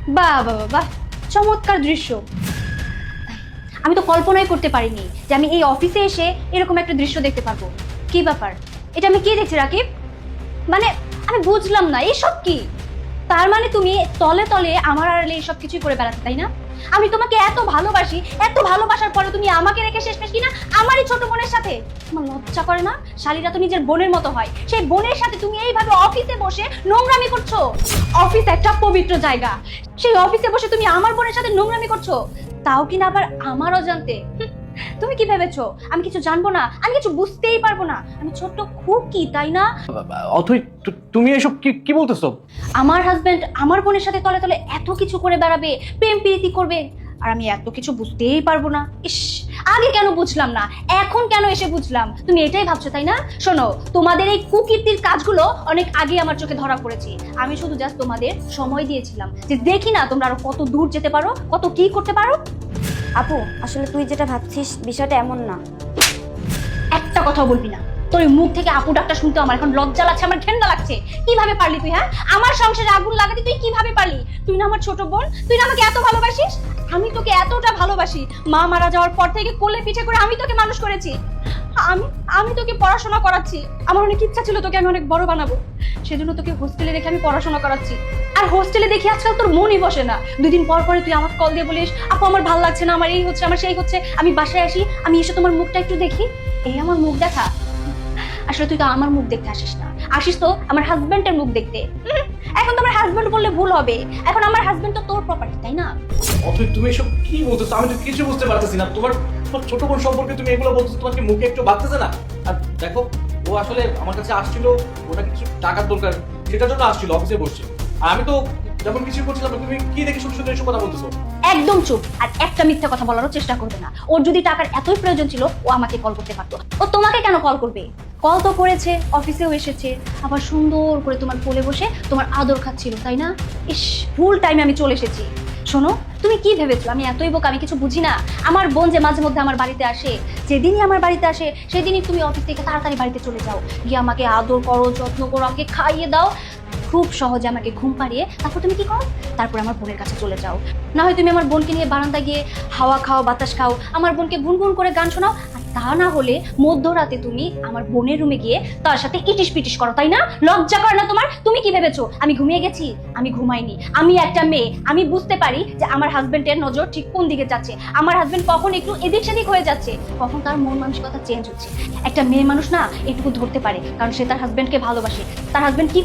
বাহ বাহ বাহ বাহ, চমৎকার দৃশ্য। আমি তো কল্পনাই করতে পারিনি যে আমি এই অফিসে এসে এরকম একটা দৃশ্য দেখতে পারবো। কি ব্যাপার, এটা আমি কি দেখছি রাকিব? মানে আমি বুঝলাম না এসব কি। তার মানে তুমি তলে তলে আমার আড়ালে এইসব কিছুই করে বেড়াতে, তাই না? আমি তোমাকে এত ভালোবাসি, এত ভালোবাসার পরে তুমি আমাকে রেখে শেষমেশ কিনা আমারই ছোট বোনের সাথে। তোমার লজ্জা করে না? শালীরা তো নিজের বোনের মতো হয়, সেই বোনের সাথে তুমি এইভাবে অফিসে বসে নোংরামি করছো। অফিস একটা পবিত্র জায়গা, সেই অফিসে বসে তুমি আমার বোনের সাথে নোংরামি করছো, তাও কিনা আবার আমার অজান্তে। তুমি কি ভেবেছো আমি কিছু জানবো না? আমি কিছু বুঝতেই পারবো না? আমি ছোট্ট খুকি, তাই না? অথই, তুমি এসব কি কি বলতেছো? আমার হাজবেন্ড আমার বোনের সাথে তলে তলে এত কিছু করে বেড়াবে, প্রেম প্রীতি করবে, আর আমি এত কিছু বুঝতেই পারবো না? ইস, আগে কেন বুঝলাম না, এখন কেন এসে বুঝলাম? তুমি এটাই ভাবছো, তাই না? শোনো, তোমাদের এই কুকীর্তির কাজগুলো অনেক আগে আমার চোখে ধরা পড়েছে। আমি শুধু জাস্ট তোমাদের সময় দিয়েছিলাম যে দেখি না তোমরা আরো কত দূর যেতে পারো, কত কি করতে পারো। আপু, আসলে তুই যেটা ভাবছিস বিষয়টা এমন না। একটা কথাও বলবি না। তোর এই মুখ থেকে আপু ডাকটা শুনতে আমার এখন লজ্জা লাগছে, আমার ঘেন্না লাগছে। কিভাবে পারলি তুই? হ্যাঁ, আমার সংসারে আগুন লাগাতে তুই কিভাবে পারলি? তুই না আমার ছোট বোন, তুই না আমাকে এত ভালোবাসিস? আমি তোকে এতটা ভালোবাসি, মা মারা যাওয়ার পর থেকে কোলে পিঠে করে আমি তোকে মানুষ করেছি। আমি আমি তোকে পড়াশোনা করাচ্ছি। আমার অনেক ইচ্ছা ছিল তোকে আমি অনেক বড় বানাবো, সেজন্য তোকে হোস্টেলে রেখে আমি পড়াশোনা করাচ্ছি। আর হোস্টেলে দেখি আজকাল তোর মনই বসে না। 2 দিন পর পরে তুই আমাকে কল দিয়ে বলিস, আপু আমার ভালো লাগছে না, আমার এই হচ্ছে, আমার সেই হচ্ছে। আমি বাসায় আসি, আমি এসে তোমার মুখটা একটু দেখি। এই আমার মুখ দেখা? আসলে তুই তো আমার মুখ দেখতে আসিস না, আসিস তো আমার হাজবেন্ডের মুখ দেখতে। এখন তো আমার হাজবেন্ড বললে ভুল হবে, এখন আমার হাজবেন্ড তো তোর প্রপার্টি, তাই না? অথই, তুমি এসব কি বলতেছো? আমি তো কিছু বুঝতে পারতেছি না। তোমার তোমার ছোট বোন সম্পর্কে তুমি এগুলো বলতেছো, তোমার কি মুখে একটু বাঁধতেছে না? আর দেখো, ও আসলে আমার কাছে আসছিল, ওটা কিছু টাকার দরকার, সেটার জন্য আসছিল, অফিসে বসছে। আর আমি তো যখন কিছু করছিলাম, তুমি কি দেখে শুধু শুধু এসব কথা বলতেছো? একদম চুপ, আর একটা মিথ্যা কথা বলারও চেষ্টা করবে না। ওর যদি টাকার এতই প্রয়োজন ছিল ও আমাকে কল করতে পারতো, ও তোমাকে কেন কল করবে? কল তো করেছে, অফিসেও এসেছে, আবার সুন্দর করে তোমার কোলে বসে তোমার আদর খাচ্ছিল, তাই না? ইস, ভুল টাইমে আমি চলে এসেছি। শোনো, তুমি কি ভেবেছো আমি এতই বোকা, আমি কিছু বুঝি না? আমার বোন যে মাঝে মধ্যে আমার বাড়িতে আসে, যেদিনই আমার বাড়িতে আসে সেদিনই তুমি অফিস থেকে তাড়াতাড়ি বাড়িতে চলে যাও, গিয়ে আমাকে আদর করো, যত্ন করো, আমাকে খাইয়ে দাও, খুব সহজে আমাকে ঘুম পাড়িয়ে তারপর তুমি কি করো? তারপর আমার বোনের কাছে চলে যাও। না হয় তুমি আমার বোনকে নিয়ে বারান্দায় গিয়ে হাওয়া খাও, বাতাস খাও, আমার বোনকে গুনগুন করে গান শোনাও। আর তা না হলে মধ্যরাতে তুমি আমার বোনের রুমে গিয়ে তার সাথে ইটিস পিটিস করো, তাই না? লজ্জা করে না তোমার? তুমি কি ভেবেছো আমি ঘুমিয়ে গেছি? আমি ঘুমাইনি। আমি একটা মেয়ে, আমি বুঝতে পারি যে আমার হাজবেন্ডের নজর ঠিক কোন দিকে যাচ্ছে, আমার হাজবেন্ড কখন একটু এদিক সেদিক হয়ে যাচ্ছে, কখন তার মন মানসিকতা চেঞ্জ হচ্ছে। একটা মেয়ে মানুষ না এটুকু ধরতে পারে, কারণ সে তার হাজবেন্ডকে ভালোবাসে। তার হাজবেন্ড কি